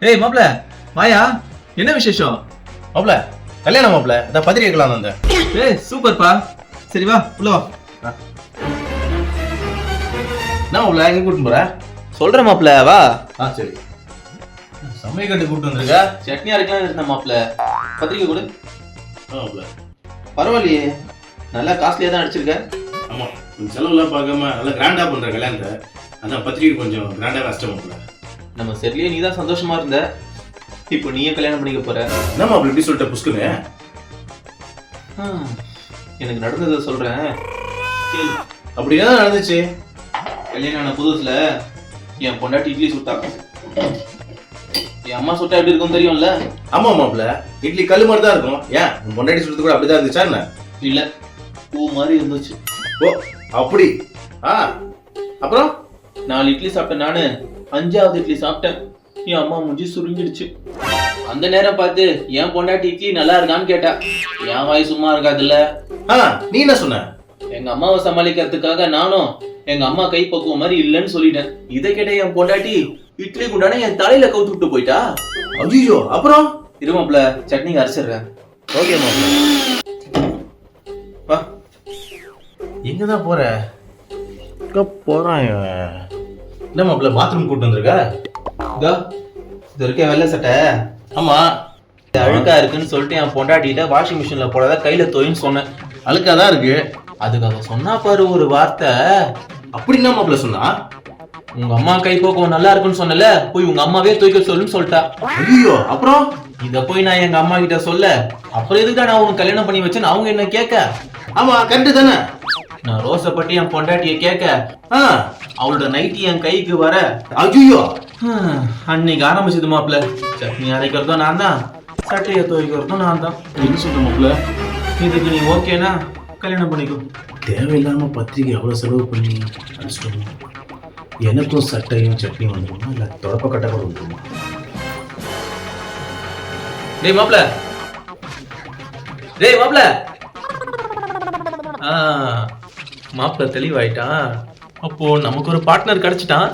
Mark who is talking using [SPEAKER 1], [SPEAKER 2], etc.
[SPEAKER 1] ஏய் மாப்ள வாயா, என்ன விசேஷம்?
[SPEAKER 2] மாப்ள கல்யாணம் மாப்ள, அதான் பத்திரிக்கை வைக்கலாம் வந்தேன்.
[SPEAKER 1] ஏய் சூப்பர்ப்பா, சரி வா உள்ள வா.
[SPEAKER 2] என்ன மாப்ள எங்க கூட்டிட்டு போற?
[SPEAKER 1] சொல்ற மாப்ள வா.
[SPEAKER 2] சரி. சமையல் கட்டு கூட்டு வந்திருக்க.
[SPEAKER 1] சட்னி அரைக்கலாம் இருந்த மாப்ள, பத்திரிக்கை கொடு.
[SPEAKER 2] மாப்ள
[SPEAKER 1] பரவாயில்லையே, நல்லா காஸ்ட்லியா தான் அடிச்சிருக்க.
[SPEAKER 2] ஆமா, கொஞ்சம் செலவுலாம் பார்க்காம நல்லா கிராண்டா பண்ற கல்யாணத்தை, அதான் பத்திரிக்கை கொஞ்சம் கிராண்டா கஷ்டம் மாப்ள.
[SPEAKER 1] நம்ம செட்லயே நீ தான் சந்தோஷமா இருந்த, இப்போ நீயே கல்யாணம் பண்ணிக்க போற.
[SPEAKER 2] என்ன மாப்ள இப்படி சொல்லிட்ட புஷ்குன்னு?
[SPEAKER 1] எனக்கு நடந்ததை சொல்றேன் கேளு.
[SPEAKER 2] அப்படி என்ன நடந்துச்சு?
[SPEAKER 1] கல்யாணம் ஆன புதுசுல என் பொண்டாட்டி இட்லி சுட்டாங்க. என் அம்மா சுட்டா எப்படி இருக்கும் தெரியும்ல?
[SPEAKER 2] ஆமா மாப்ள, இட்லி கல்லு மாதிரி தான் இருக்கும். ஏன் உன் பொண்டாட்டி சுடுறது கூட அப்படிதான் இருந்துச்சா என்ன?
[SPEAKER 1] இல்ல, பூ மாதிரி இருந்துச்சு.
[SPEAKER 2] ஓ அப்படி. அப்புறம்
[SPEAKER 1] 4 இட்லி சாப்பிட்டேன் நானு, 5ஆவது இட்லி சாப்பிட்டேன், என் அம்மா மூஞ்சி சுருங்கிடுச்சு. அந்த நேரம் பார்த்து என் பொண்டாட்டி இட்லி நல்லா இருக்கான்னு கேட்டா. என் வாய் சும்மா இருக்காதுல்ல.
[SPEAKER 2] நீ என்ன சொன்ன?
[SPEAKER 1] எங்க அம்மாவை சமாளிக்கிறதுக்காக நானும் எங்க அம்மா கை பக்குவம் மாதிரி இல்லைன்னு சொல்லிட்டேன். இதை கேட்ட என் பொண்டாட்டி இட்லி குண்டான என் தலையில கவுத்து விட்டு போயிட்டா.
[SPEAKER 2] ஐயோ அப்புறம்?
[SPEAKER 1] இருமாப்ல, சட்னி அரைச்சிடுறேன்.
[SPEAKER 2] ஓகே மாப்ள. வா. எங்கதான் போற? போறான் இவன். என்ன மாப்ள பாத்ரூம் கூட்டு வந்திருக்க?
[SPEAKER 1] இதோ இது இருக்க வெள்ளை சட்டை.
[SPEAKER 2] ஆமா,
[SPEAKER 1] இது அழுக்கா இருக்குன்னு சொல்லிட்டு என் பொண்டாட்டிட்ட வாஷிங் மிஷின்ல போடாத கையில தோயின்னு சொன்னேன்.
[SPEAKER 2] அழுக்காதான் இருக்கு.
[SPEAKER 1] அதுக்கு அவ சொன்னா பாரு ஒரு வார்த்தை.
[SPEAKER 2] அப்படி என்ன மாப்ள சொன்னா?
[SPEAKER 1] உங்க அம்மா கை போக்குவம் நல்லா இருக்குன்னு சொன்னல, போய் உங்க அம்மாவே துவைக்க சொல்லுன்னு சொல்லிட்டா.
[SPEAKER 2] ஐயோ அப்புறம்?
[SPEAKER 1] இத போய் நான் எங்க அம்மா கிட்ட சொல்ல, அப்புறம் எதுக்கு நான் உனக்கு கல்யாணம் பண்ணி வச்சேன்னு அவங்க என்ன கேட்க.
[SPEAKER 2] ஆமா கரெக்ட் தானே.
[SPEAKER 1] நான் ரோஸை பத்தி என் பொண்டாட்டிய கேட்க, அவளோட நைட்டி என் கைக்கு வர.
[SPEAKER 2] ஐயோ
[SPEAKER 1] அன்னைக்கு ஆரம்பிச்சது மாப்ள. சட்னி அரைக்கிறதும் நான் தான், சட்டையை துவைக்கிறதும் நான் தான்.
[SPEAKER 2] என்ன சொல்ற மாப்ள?
[SPEAKER 1] இதுக்கு நீ ஓகேனா கல்யாணம் பண்ணிக்கோ.
[SPEAKER 2] தேவையில்லாம பத்திரிக்கை எவ்வளவு செலவு பண்ணி அடிச்சிட்டோம். எனக்கும் சட்டையும் சட்னியும் வந்துருமா, இல்ல தொடப்ப கட்ட கூட வந்துருமா?
[SPEAKER 1] டேய் மாப்ள, டேய் மாப்ள. மாப்ள தெளிவாயிட்டான். அப்போ நமக்கு ஒரு பார்ட்னர் கிடைச்சிட்டான்.